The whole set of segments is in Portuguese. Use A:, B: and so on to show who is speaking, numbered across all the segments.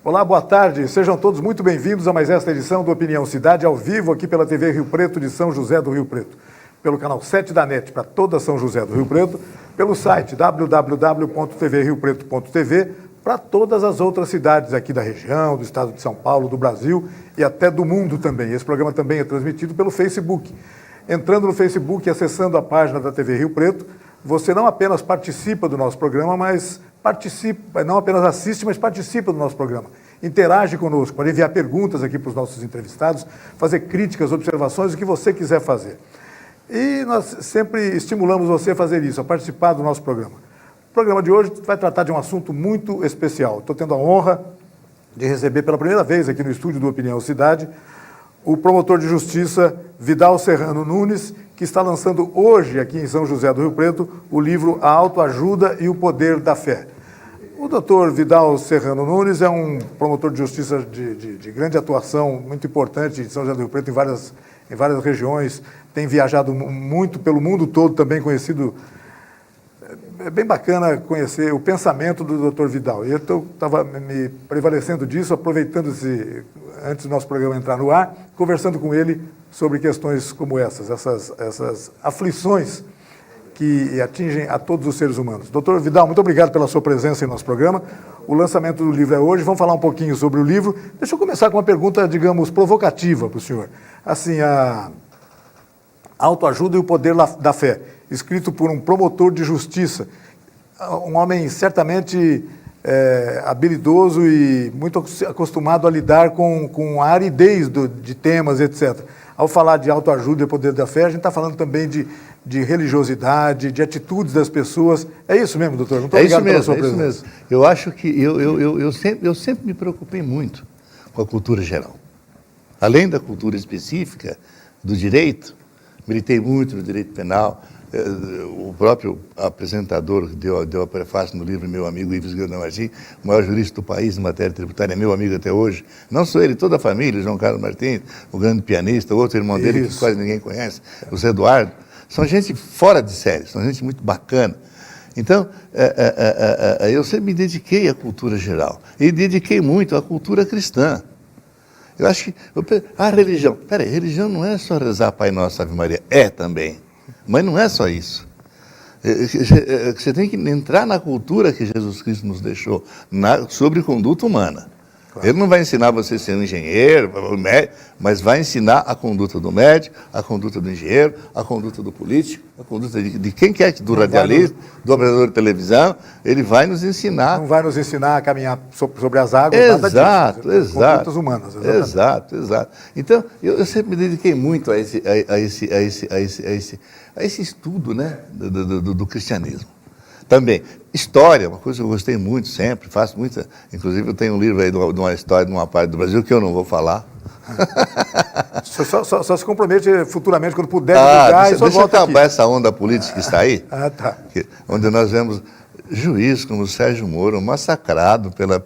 A: Olá, boa tarde. Sejam todos muito bem-vindos a mais esta edição do Opinião Cidade, ao vivo aqui pela TV Rio Preto de São José do Rio Preto, pelo canal 7 da NET para toda São José do Rio Preto, pelo site www.tvriopreto.tv para todas as outras cidades aqui da região, do estado de São Paulo, do Brasil e até do mundo também. Esse programa também é transmitido pelo Facebook. Entrando no Facebook e acessando a página da TV Rio Preto, você não apenas participa do nosso programa, mas não apenas assiste, mas participa do nosso programa. Interage conosco, pode enviar perguntas aqui para os nossos entrevistados, fazer críticas, observações, o que você quiser fazer. E nós sempre estimulamos você a fazer isso, a participar do nosso programa. O programa de hoje vai tratar de um assunto muito especial. Estou tendo a honra de receber pela primeira vez aqui no estúdio do Opinião Cidade o promotor de justiça Vidal Serrano Nunes, que está lançando hoje aqui em São José do Rio Preto o livro A Autoajuda e o Poder da Fé. O doutor Vidal Serrano Nunes é um promotor de justiça de grande atuação, muito importante em São José do Rio Preto, em várias regiões, tem viajado muito pelo mundo todo, também conhecido. É bem bacana conhecer o pensamento do doutor Vidal. E eu estava me prevalecendo disso, aproveitando antes do nosso programa entrar no ar, conversando com ele sobre questões como essas aflições que atingem a todos os seres humanos. Doutor Vidal, muito obrigado pela sua presença em nosso programa. O lançamento do livro é hoje, vamos falar um pouquinho sobre o livro. Deixa eu começar com uma pergunta, digamos, provocativa para o senhor. Assim, a Autoajuda e o Poder da Fé, escrito por um promotor de justiça, um homem certamente habilidoso e muito acostumado a lidar com a aridez de temas, etc. Ao falar de autoajuda e poder da fé, a gente está falando também de religiosidade, de atitudes das pessoas. É isso mesmo, doutor? Muito obrigado pela sua presença. É isso mesmo.
B: Eu acho que eu sempre me preocupei muito com a cultura geral. Além da cultura específica do direito, militei muito no direito penal. O próprio apresentador que deu a prefácio no livro, meu amigo Ives Guilherme, o maior jurista do país em matéria tributária, é meu amigo até hoje. Não só ele, toda a família, João Carlos Martins, o grande pianista, o outro irmão dele que quase ninguém conhece, o Zé Eduardo. São gente fora de série, são gente muito bacana. Então, eu sempre me dediquei à cultura geral e dediquei muito à cultura cristã. Eu acho que a religião, religião não é só rezar Pai Nosso, Ave Maria, é também. Mas não é só isso. Você tem que entrar na cultura que Jesus Cristo nos deixou, sobre conduta humana. Claro. Ele não vai ensinar você a ser um engenheiro, mas vai ensinar a conduta do médico, a conduta do engenheiro, a conduta do político, a conduta de quem quer, do radialista, do operador de televisão. Ele vai nos ensinar.
A: Não vai nos ensinar a caminhar sobre as águas,
B: exato,
A: nada disso.
B: Exato.
A: Condutas humanas.
B: Exatamente. Exato. Então, eu sempre me dediquei muito a esse estudo, né, do cristianismo. Também, história, uma coisa que eu gostei muito sempre, faço muita... Inclusive, eu tenho um livro aí de uma história de uma parte do Brasil que eu não vou falar.
A: Só se compromete futuramente, quando puder divulgar,
B: deixa eu acabar essa onda política que está aí,
A: tá.
B: Onde nós vemos juiz como o Sérgio Moro massacrado pela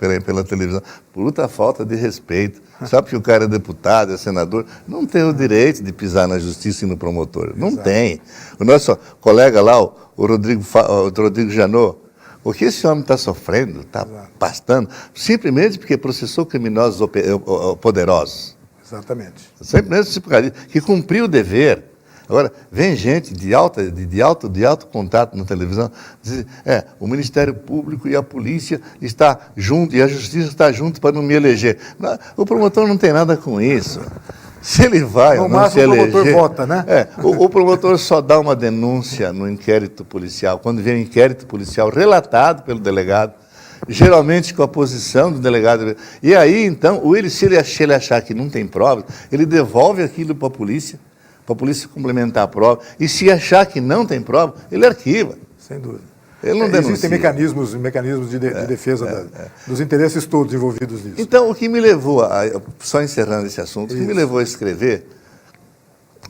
B: televisão, por muita falta de respeito. Sabe que o cara é deputado, é senador, não tem o direito de pisar na justiça e no promotor. Não tem. O nosso colega lá, o Rodrigo Janot, o que esse homem está sofrendo, está pastando, simplesmente porque processou criminosos poderosos.
A: Exatamente.
B: Simplesmente que cumpriu o dever. Agora, vem gente de alto contato na televisão, diz, o Ministério Público e a polícia está junto, e a justiça está junto para não me eleger. Não, o promotor não tem nada com isso. Se ele vai ou não se eleger...
A: o promotor vota, né?
B: O promotor só dá uma denúncia no inquérito policial, quando vem um inquérito policial relatado pelo delegado, geralmente com a posição do delegado. E aí, então, se ele achar que não tem provas, ele devolve aquilo para a polícia complementar a prova, e se achar que não tem prova, ele arquiva.
A: Sem dúvida.
B: Ele não denuncia.
A: Existem mecanismos de defesa dos interesses todos envolvidos nisso.
B: Então, o que me levou, só encerrando esse assunto, o que me levou a escrever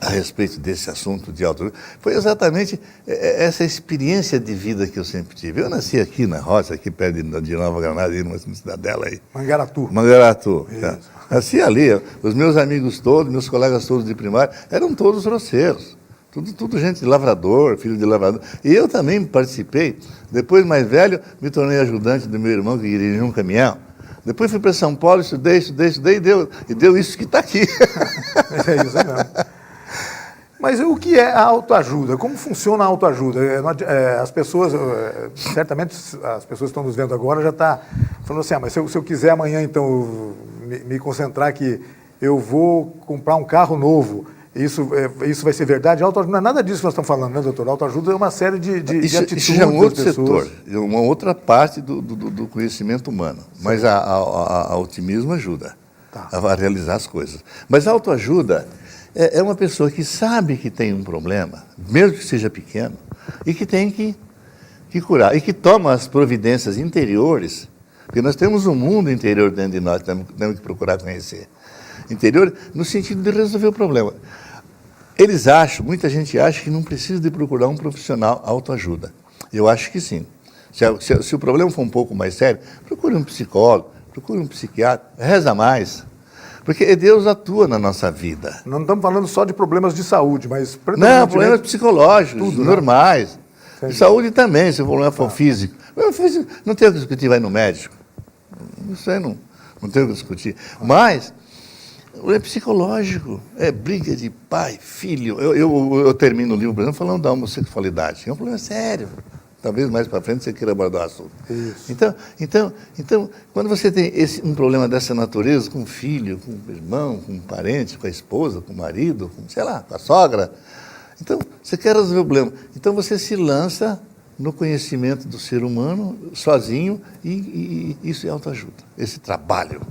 B: a respeito desse assunto de autoajuda, foi exatamente essa experiência de vida que eu sempre tive. Eu nasci aqui na roça, aqui perto de Nova Granada, numa cidadela aí. Mangaratu. Nasci ali. Os meus amigos todos, meus colegas todos de primário, eram todos roceiros. Tudo gente de lavrador, filho de lavrador. E eu também participei. Depois, mais velho, me tornei ajudante do meu irmão que dirigia um caminhão. Depois fui para São Paulo, estudei e deu isso que está aqui.
A: É isso mesmo. Mas o que é a autoajuda? Como funciona a autoajuda? As pessoas, certamente as pessoas que estão nos vendo agora já estão falando assim, mas se eu quiser amanhã, então, me concentrar que eu vou comprar um carro novo, isso vai ser verdade? Autoajuda não é nada disso que nós estamos falando, né, doutor? Autoajuda é uma série de atitudes
B: isso já é um outro
A: das pessoas.
B: setor, uma outra parte do conhecimento humano. Sim. Mas a otimismo ajuda a realizar as coisas. Mas a autoajuda é uma pessoa que sabe que tem um problema, mesmo que seja pequeno, e que tem que curar, e que toma as providências interiores, porque nós temos um mundo interior dentro de nós, temos que procurar conhecer. Interior no sentido de resolver o problema. Muita gente acha que não precisa de procurar um profissional autoajuda. Eu acho que sim. Se o problema for um pouco mais sério, procure um psicólogo, procure um psiquiatra, reza mais. Porque Deus atua na nossa vida.
A: Não estamos falando só de problemas de saúde, mas...
B: Não, problemas psicológicos, tudo, normais. Né? De saúde também, se o problema for físico. Não tem o que discutir, vai no médico. Isso aí não tem o que discutir. Mas é psicológico, é briga de pai, filho. Eu termino o livro, por exemplo, falando da homossexualidade. É um problema sério. Talvez mais para frente você queira abordar o assunto. Isso. Então, quando você tem um problema dessa natureza, com o filho, com o irmão, com o parente, com a esposa, com o marido, com a sogra, então você quer resolver o problema. Então você se lança no conhecimento do ser humano, sozinho, e isso é autoajuda, esse trabalho.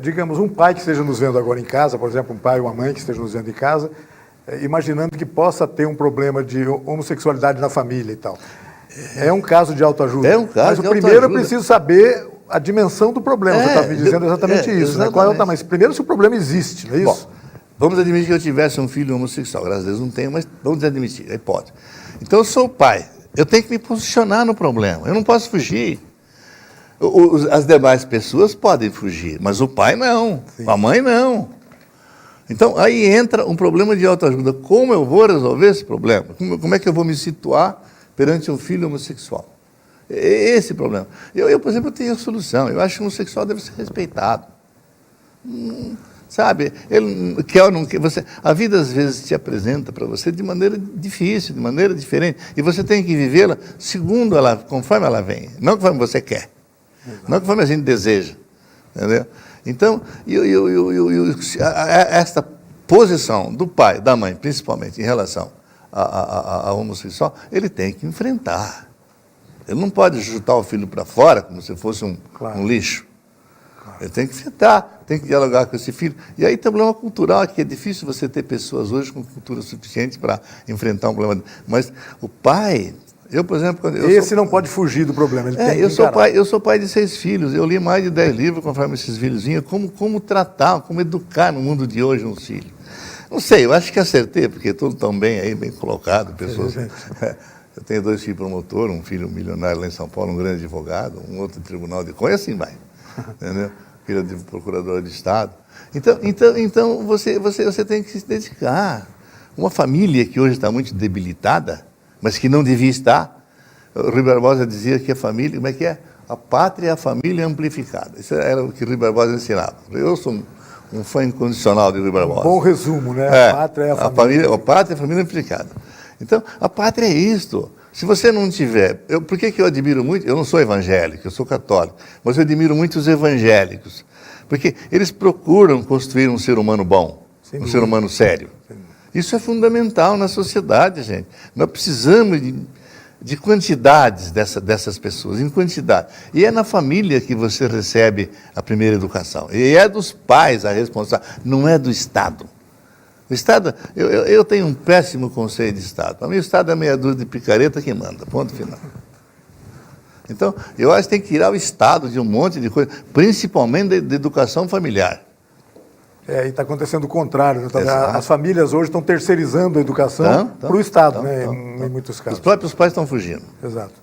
A: Digamos, um pai que esteja nos vendo agora em casa, por exemplo, um pai ou uma mãe que esteja nos vendo em casa, imaginando que possa ter um problema de homossexualidade na família e tal. É um caso de autoajuda.
B: É um caso de autoajuda.
A: Mas primeiro eu preciso saber a dimensão do problema. Você está me dizendo exatamente isso. Né? Qual é o tamanho? Primeiro, se o problema existe, não é isso?
B: Bom, vamos admitir que eu tivesse um filho homossexual. Graças a Deus não tenho, mas vamos admitir, é hipótese. Então eu sou o pai. Eu tenho que me posicionar no problema. Eu não posso fugir. As demais pessoas podem fugir, mas o pai não. Sim. A mãe não. Então aí entra um problema de autoajuda. Como eu vou resolver esse problema? Como é que eu vou me situar perante um filho homossexual? Esse problema. Eu, por exemplo, tenho a solução. Eu acho que o homossexual deve ser respeitado. Sabe? Ele quer ou não quer. A vida, às vezes, te apresenta para você de maneira difícil, de maneira diferente. E você tem que vivê-la segundo ela, conforme ela vem. Não conforme você quer. Exato. Não conforme a gente deseja. Entendeu? Então, esta posição do pai, da mãe, principalmente, em relação a homossexual, ele tem que enfrentar. Ele não pode chutar o filho para fora como se fosse um lixo. Claro. Ele tem que enfrentar, tem que dialogar com esse filho. E aí tem um problema cultural, que é difícil você ter pessoas hoje com cultura suficiente para enfrentar um problema. Mas o pai... Eu, por exemplo,
A: não pode fugir do problema. Ele tem
B: eu sou pai de 6 filhos. Eu li mais de 10 livros conforme esses filhos vinham. Como tratar, como educar no mundo de hoje um filho. Não sei, eu acho que acertei, porque todos estão bem aí, bem colocados. Pessoas. Eu tenho 2 filhos promotores, um filho milionário lá em São Paulo, um grande advogado, um outro em tribunal de contas, e assim vai. Entendeu? Filho de procurador de Estado. Então você tem que se dedicar. Uma família que hoje está muito debilitada, mas que não devia estar. O Rui Barbosa dizia que a família, como é que é? A pátria é a família amplificada. Isso era o que o Rui Barbosa ensinava. Eu sou um fã incondicional de Rui Barbosa.
A: Bom resumo, né? A pátria é a família.
B: A pátria é a família amplificada. Então, a pátria é isto. Se você não tiver... Por que eu admiro muito? Eu não sou evangélico, eu sou católico, mas eu admiro muito os evangélicos, porque eles procuram construir um ser humano bom, ser humano sério. Isso é fundamental na sociedade, gente. Nós precisamos de quantidades dessas pessoas, em quantidade. E é na família que você recebe a primeira educação. E é dos pais a responsabilidade, não é do Estado. O Estado, eu tenho um péssimo conceito de Estado. Para mim, o Estado é meia dúzia de picareta que manda, ponto final. Então, eu acho que tem que tirar o Estado de um monte de coisa, principalmente de educação familiar.
A: E está acontecendo o contrário. As famílias hoje estão terceirizando a educação para o Estado, em muitos casos.
B: Os próprios pais estão fugindo.
A: Exato.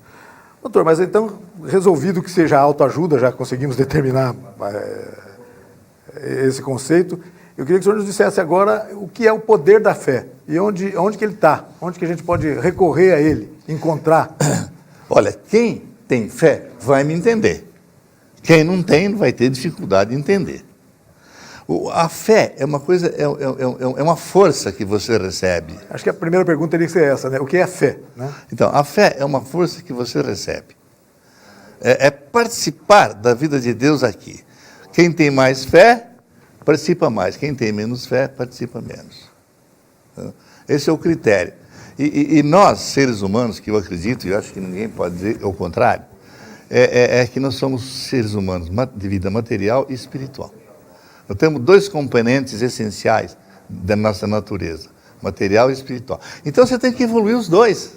A: Doutor, mas então, resolvido que seja autoajuda, já conseguimos determinar esse conceito, eu queria que o senhor nos dissesse agora o que é o poder da fé e onde que ele está, onde que a gente pode recorrer a ele, encontrar.
B: Olha, quem tem fé vai me entender. Quem não tem vai ter dificuldade de entender. A fé é uma coisa, é uma força que você recebe.
A: Acho que a primeira pergunta teria que ser essa, né? O que é a fé? Né?
B: Então, a fé é uma força que você recebe. É participar da vida de Deus aqui. Quem tem mais fé, participa mais. Quem tem menos fé, participa menos. Esse é o critério. E nós, seres humanos, que eu acredito, e eu acho que ninguém pode dizer o contrário, é que nós somos seres humanos de vida material e espiritual. Nós temos dois componentes essenciais da nossa natureza, material e espiritual. Então você tem que evoluir os dois.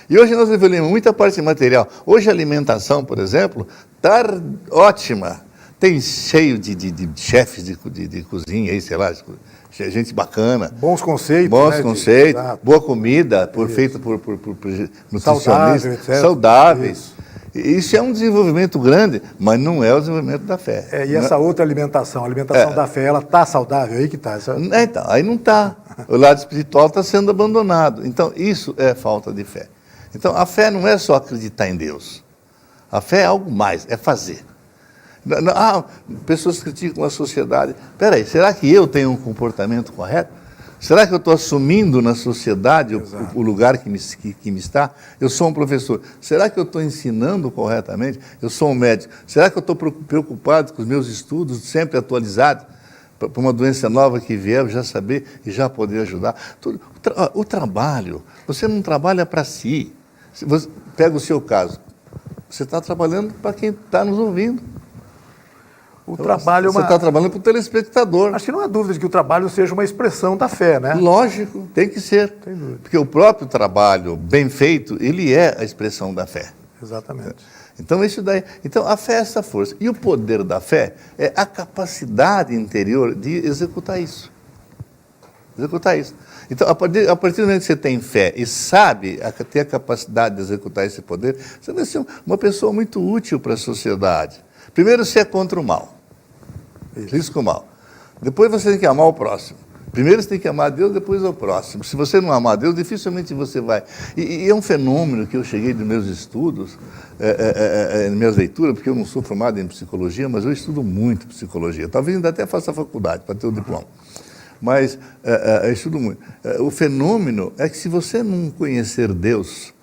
B: E hoje nós evoluímos muita parte material. Hoje a alimentação, por exemplo, está ótima. Tem cheio de chefes de cozinha, aí, sei lá, gente bacana.
A: Bons conceitos.
B: Bons
A: né,
B: conceitos, boa comida, feita por nutricionistas saudáveis. Isso é um desenvolvimento grande, mas não é o desenvolvimento da fé.
A: E essa outra alimentação, a alimentação da fé, ela está saudável? Aí que está.
B: Então, aí não está. O lado espiritual está sendo abandonado. Então, isso é falta de fé. Então, a fé não é só acreditar em Deus. A fé é algo mais, é fazer. Pessoas criticam a sociedade. Espera aí, será que eu tenho um comportamento correto? Será que eu estou assumindo na sociedade o lugar que me está? Eu sou um professor. Será que eu estou ensinando corretamente? Eu sou um médico. Será que eu estou preocupado com os meus estudos, sempre atualizados, para uma doença nova que vier, eu já saber e já poder ajudar? O trabalho, você não trabalha para si. Você pega o seu caso. Você está trabalhando para quem está nos ouvindo.
A: O trabalho
B: Você está trabalhando para o telespectador.
A: Acho que não há dúvida de que o trabalho seja uma expressão da fé, né?
B: Lógico, tem que ser. Porque o próprio trabalho bem feito, ele é a expressão da fé.
A: Exatamente.
B: Então, isso daí. Então, a fé é essa força. E o poder da fé é a capacidade interior de executar isso. Executar isso. Então, a partir do momento que você tem fé e sabe ter a capacidade de executar esse poder, você vai ser uma pessoa muito útil para a sociedade. Primeiro, você é contra o mal. Risco o mal. Depois você tem que amar o próximo. Primeiro você tem que amar a Deus, depois o próximo. Se você não amar a Deus, dificilmente você vai. E é um fenômeno que eu cheguei nos meus estudos, nas minhas leituras, porque eu não sou formado em psicologia, mas eu estudo muito psicologia. Talvez ainda até faça faculdade para ter o diploma. Mas eu estudo muito. O fenômeno é que se você não conhecer Deus,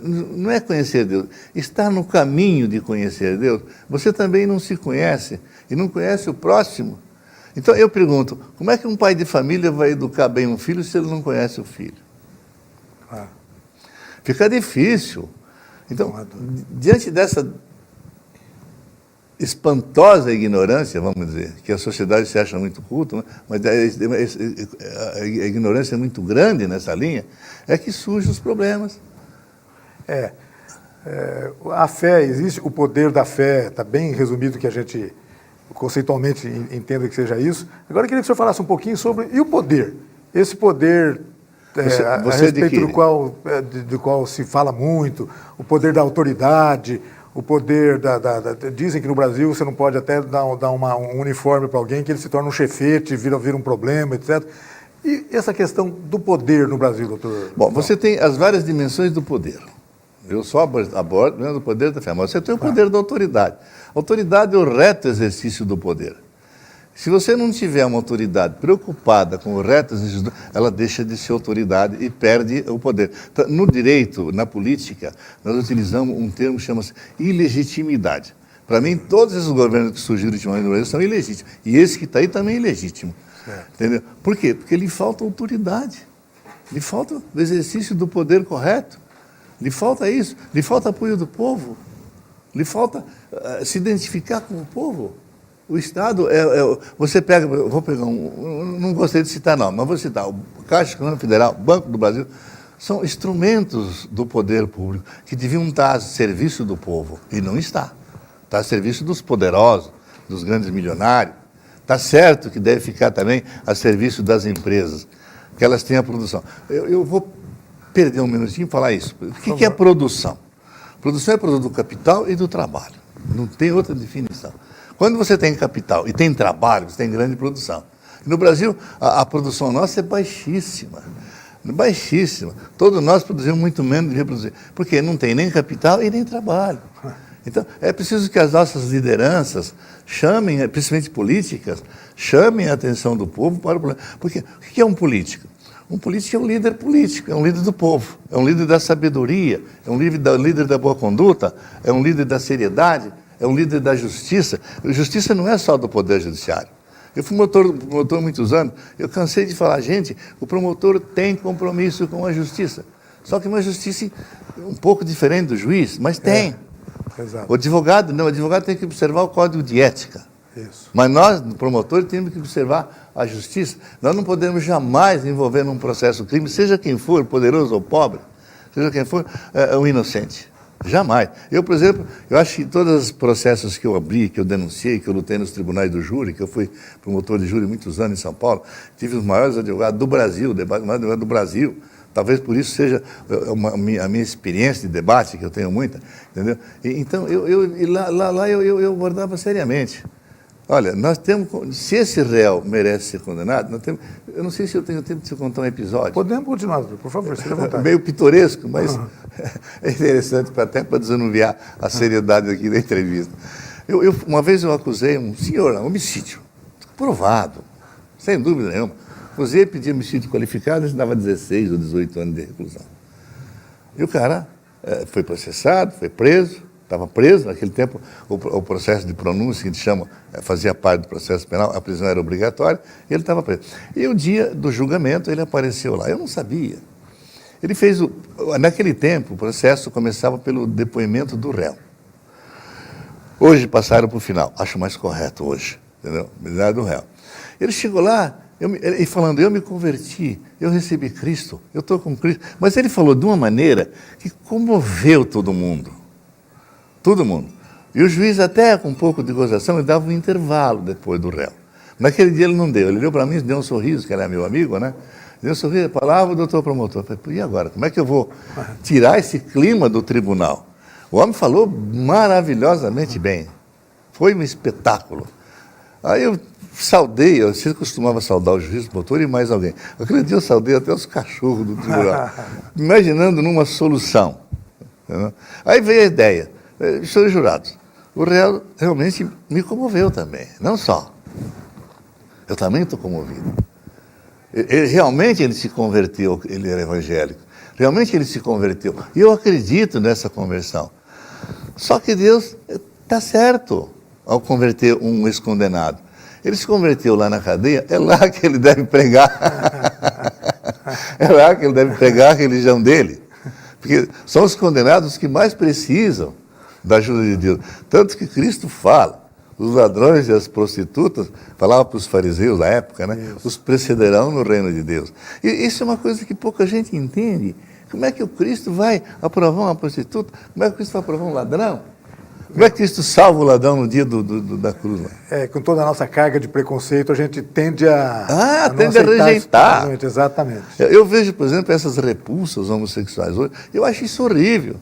B: não é conhecer Deus, estar no caminho de conhecer Deus, você também não se conhece e não conhece o próximo. Então eu pergunto, como é que um pai de família vai educar bem um filho se ele não conhece o filho? Fica difícil. Então, diante dessa espantosa ignorância, vamos dizer, que a sociedade se acha muito culta, né? Mas a ignorância é muito grande nessa linha, é que surgem os problemas.
A: A fé, existe o poder da fé, está bem resumido que a gente conceitualmente entenda que seja isso. Agora eu queria que o senhor falasse um pouquinho sobre, e o poder? Esse poder a respeito do qual se fala muito, o poder da autoridade, o poder dizem que no Brasil você não pode até dar um uniforme para alguém, que ele se torna um chefete, vira um problema, etc. E essa questão do poder no Brasil, doutor?
B: Bom, você tem as várias dimensões do poder. Eu só abordo o poder da fé, mas você tem o poder da autoridade. A autoridade é o reto exercício do poder. Se você não tiver uma autoridade preocupada com o reto exercício, ela deixa de ser autoridade e perde o poder. Então, no direito, na política, nós utilizamos um termo que chama-se ilegitimidade. Para mim, todos esses governos que surgiram ultimamente no Brasil são ilegítimos. E esse que está aí também é ilegítimo. Entendeu? Por quê? Porque lhe falta autoridade. Lhe falta o exercício do poder correto. Lhe falta isso. Lhe falta apoio do povo. Lhe falta se identificar com o povo. O Estado você pega, vou pegar não gostei de citar não, mas vou citar o Caixa Econômica Federal, Banco do Brasil, são instrumentos do poder público que deviam estar a serviço do povo, e não está. Está a serviço dos poderosos, dos grandes milionários. Está certo que deve ficar também a serviço das empresas, que elas tenham a produção. Eu vou perder um minutinho e falar isso. O que é produção? Produção é produto do capital e do trabalho. Não tem outra definição. Quando você tem capital e tem trabalho, você tem grande produção. No Brasil, a produção nossa é baixíssima. Baixíssima. Todos nós produzimos muito menos do que produzir. Porque não tem nem capital e nem trabalho. Então, é preciso que as nossas lideranças chamem, principalmente políticas, chamem a atenção do povo para o problema. Porque o que é um político? Um político é um líder político, é um líder do povo, é um líder da sabedoria, é um líder da boa conduta, é um líder da seriedade, é um líder da justiça. A justiça não é só do Poder Judiciário. Eu fui promotor há muitos anos, eu cansei de falar, gente, o promotor tem compromisso com a justiça. Só que uma justiça um pouco diferente do juiz, mas tem.
A: Exato.
B: O advogado, não, o advogado tem que observar o código de ética.
A: Isso.
B: Mas nós, promotores, temos que observar a justiça. Nós não podemos jamais envolver num processo crime, seja quem for, poderoso ou pobre, seja quem for, o inocente. Jamais. Eu, por exemplo, eu acho que todos os processos que eu abri, que eu denunciei, que eu lutei nos tribunais do júri, que eu fui promotor de júri muitos anos em São Paulo, tive os maiores advogados do Brasil, o maior advogado do Brasil. Talvez por isso seja a minha experiência de debate, que eu tenho muita, entendeu? Então, lá eu abordava seriamente. Olha, nós temos, se esse réu merece ser condenado, nós temos, eu não sei se eu tenho tempo de te contar um episódio.
A: Podemos continuar, por favor, seja à vontade.
B: Meio pitoresco, mas é interessante até para desanuviar a seriedade aqui da entrevista. Uma vez eu acusei um senhor, homicídio, provado, sem dúvida nenhuma. Acusei, pedi homicídio qualificado, ele dava 16 ou 18 anos de reclusão. E o cara foi processado, foi preso, estava preso, naquele tempo o processo de pronúncia, que a gente chama, fazia parte do processo penal, a prisão era obrigatória, e ele estava preso. E o dia do julgamento ele apareceu lá, eu não sabia. Ele fez, naquele tempo, o processo começava pelo depoimento do réu. Hoje passaram para o final, acho mais correto hoje, entendeu? Do réu. Ele chegou lá, e falando, eu me converti, eu recebi Cristo, eu estou com Cristo. Mas ele falou de uma maneira que comoveu todo mundo. Todo mundo. E o juiz, até com um pouco de gozação, ele dava um intervalo depois do réu. Naquele dia ele não deu. Ele deu para mim, deu um sorriso, que era meu amigo, né? Deu um sorriso, palavra, doutor promotor. Eu falei, e agora? Como é que eu vou tirar esse clima do tribunal? O homem falou maravilhosamente bem. Foi um espetáculo. Aí eu saudei, eu sempre costumava saudar o juiz, o promotor e mais alguém. Aquele dia eu saudei até os cachorros do tribunal, imaginando numa solução. Entendeu? Aí veio a ideia, senhores jurados, o réu realmente me comoveu também, não só. Eu também estou comovido. Realmente ele se converteu, ele era evangélico, realmente ele se converteu. E eu acredito nessa conversão. Só que Deus está certo ao converter um ex-condenado. Ele se converteu lá na cadeia, é lá que ele deve pregar. É lá que ele deve pregar a religião dele. Porque são os condenados que mais precisam da ajuda de Deus. Tanto que Cristo fala, os ladrões e as prostitutas, falava para os fariseus da época, né? Isso. Os precederão no reino de Deus. E isso é uma coisa que pouca gente entende. Como é que o Cristo vai aprovar uma prostituta? Como é que o Cristo vai aprovar um ladrão? Como é que Cristo salva o ladrão no dia da cruz?
A: Com toda a nossa carga de preconceito, a gente tende a
B: tende a rejeitar.
A: Exatamente.
B: Eu vejo, por exemplo, essas repulsas homossexuais hoje, eu acho isso horrível.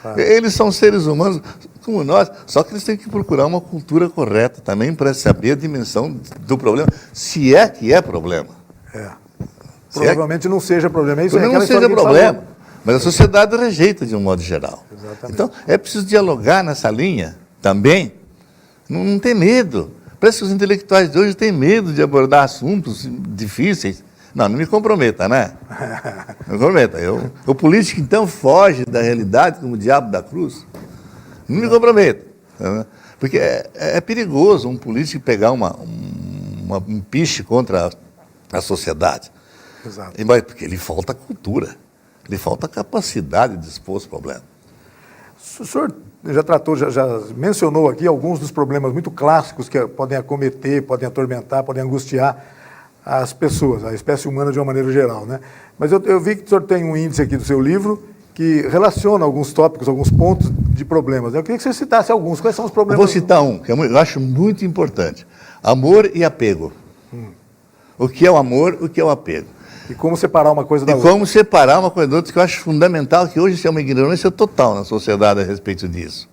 B: Claro. Eles são seres humanos como nós, só que eles têm que procurar uma cultura correta também para saber a dimensão do problema, se é que é problema.
A: Provavelmente não seja problema. Isso
B: não seja problema. Mas a sociedade rejeita de um modo geral.
A: Exatamente.
B: Então, é preciso dialogar nessa linha também. Não tem medo. Parece que os intelectuais de hoje têm medo de abordar assuntos difíceis. Não me comprometa, né? Não me comprometa. O político, então, foge da realidade como o diabo da cruz. Não me comprometa. Porque é perigoso um político pegar um piche contra a sociedade.
A: Exato.
B: Porque lhe falta cultura. Lhe falta capacidade de expor os problemas.
A: O senhor já tratou, já mencionou aqui alguns dos problemas muito clássicos que podem acometer, podem atormentar, podem angustiar as pessoas, a espécie humana de uma maneira geral, né? Mas eu vi que o senhor tem um índice aqui do seu livro que relaciona alguns tópicos, alguns pontos de problemas. Eu queria que você citasse alguns. Quais são os problemas?
B: Eu vou citar um, que eu acho muito importante. Amor e apego. O que é o amor, o que é o apego.
A: E como separar uma coisa da outra.
B: E como separar uma coisa da outra, que eu acho fundamental, que hoje isso é uma ignorância total na sociedade a respeito disso.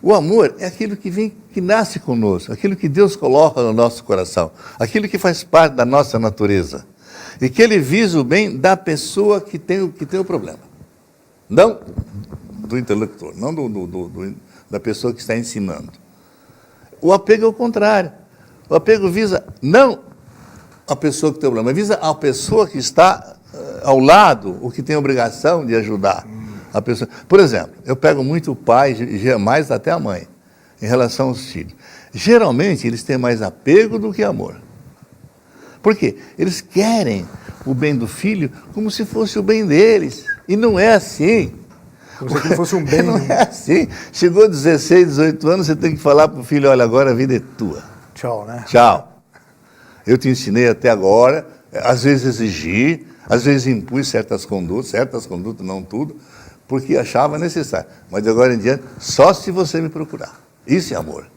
B: O amor é aquilo que nasce conosco, aquilo que Deus coloca no nosso coração, aquilo que faz parte da nossa natureza. E que ele visa o bem da pessoa que tem o problema. Não do interlocutor, não do da pessoa que está ensinando. O apego é o contrário. O apego visa não a pessoa que tem o problema, visa a pessoa que está ao lado, o que tem a obrigação de ajudar a pessoa. Por exemplo, eu pego muito o pai, mais até a mãe, em relação aos filhos. Geralmente, eles têm mais apego do que amor. Por quê? Eles querem o bem do filho como se fosse o bem deles. E não é assim.
A: Como se aquilo fosse um bem.
B: Não é assim. Chegou a 16, 18 anos, você tem que falar para o filho, olha, agora a vida é tua.
A: Tchau, né?
B: Tchau. Eu te ensinei até agora, às vezes exigi, às vezes impus certas condutas, não tudo, porque achava necessário. Mas de agora em diante, só se você me procurar. Isso é amor.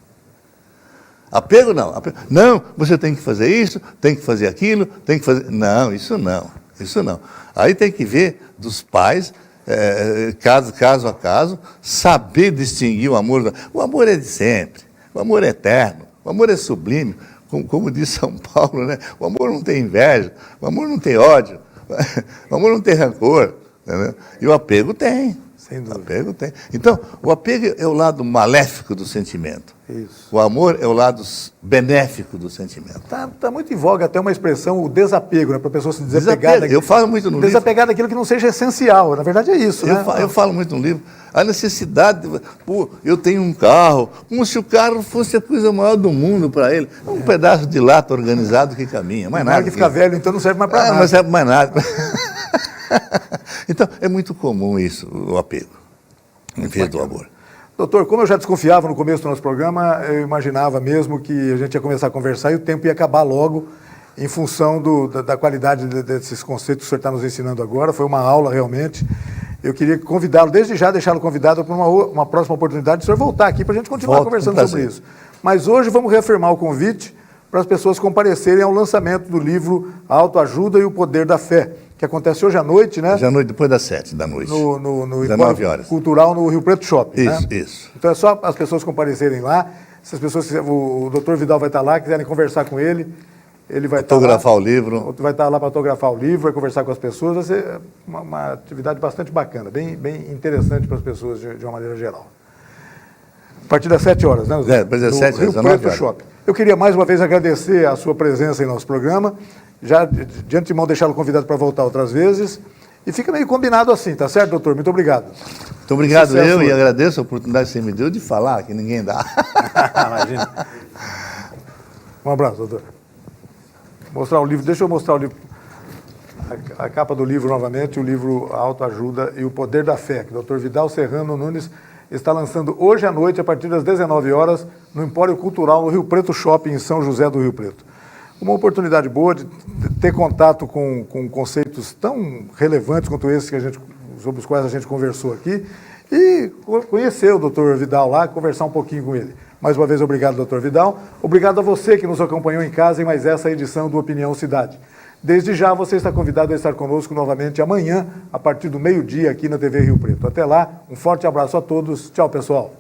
B: Apego não. Não, você tem que fazer isso, tem que fazer aquilo, tem que fazer... Não, isso não. Aí tem que ver dos pais, caso a caso, saber distinguir o amor. O amor é de sempre, o amor é eterno, o amor é sublime. Como diz São Paulo, né? O amor não tem inveja, o amor não tem ódio, o amor não tem rancor. Entendeu? E o apego tem.
A: Sem dúvida.
B: O apego tem. Então, o apego é o lado maléfico do sentimento.
A: Isso.
B: O amor é o lado benéfico do sentimento.
A: Tá muito em voga até uma expressão, o desapego, né? Para a pessoa se desapegar.
B: Eu falo muito no livro.
A: Desapegar daquilo que não seja essencial. Na verdade é isso, né?
B: Eu falo muito no livro. A necessidade de... Pô, eu tenho um carro, como se o carro fosse a coisa maior do mundo para ele. É um pedaço de lata organizado que caminha, mais nada.
A: que fica velho, então não serve mais para nada.
B: Não serve mais nada. Então, é muito comum isso, o apego, em vez do amor.
A: Doutor, como eu já desconfiava no começo do nosso programa, eu imaginava mesmo que a gente ia começar a conversar e o tempo ia acabar logo em função da qualidade desses conceitos que o senhor está nos ensinando agora. Foi uma aula realmente. Eu queria convidá-lo, desde já deixá-lo convidado para uma próxima oportunidade de o senhor voltar aqui para a gente continuar conversando sobre isso. Mas hoje vamos reafirmar o convite para as pessoas comparecerem ao lançamento do livro A Autoajuda e o Poder da Fé, que acontece hoje à noite, né?
B: Hoje à noite, depois das 7 da noite.
A: No
B: 19 horas.
A: Cultural no Rio Preto Shopping,
B: isso,
A: né?
B: Isso.
A: Então é só as pessoas comparecerem lá. Se as pessoas, o doutor Vidal vai estar lá, quiserem conversar com ele, ele vai
B: autografar o livro.
A: Vai estar lá para autografar o livro, vai conversar com as pessoas. Vai ser uma atividade bastante bacana, bem interessante para as pessoas de uma maneira geral. A partir das 7 horas, né?
B: Depois das 7
A: horas, Rio Preto Shopping. Eu queria mais uma vez agradecer a sua presença em nosso programa. Já de antemão deixá-lo convidado para voltar outras vezes. E fica meio combinado assim, tá certo, doutor? Muito obrigado.
B: Muito obrigado, eu, e agradeço a oportunidade que você me deu de falar, que ninguém dá.
A: Imagina. Um abraço, doutor. Mostrar o livro, deixa eu mostrar o livro. A capa do livro novamente, o livro Autoajuda e o Poder da Fé, que o doutor Vidal Serrano Nunes está lançando hoje à noite, a partir das 19 horas, no Empório Cultural, no Rio Preto Shopping, em São José do Rio Preto. Uma oportunidade boa de ter contato com conceitos tão relevantes quanto esses sobre os quais a gente conversou aqui e conhecer o doutor Vidal lá, conversar um pouquinho com ele. Mais uma vez, obrigado, doutor Vidal. Obrigado a você que nos acompanhou em casa em mais essa edição do Opinião Cidade. Desde já, você está convidado a estar conosco novamente amanhã, a partir do meio-dia, aqui na TV Rio Preto. Até lá, um forte abraço a todos. Tchau, pessoal.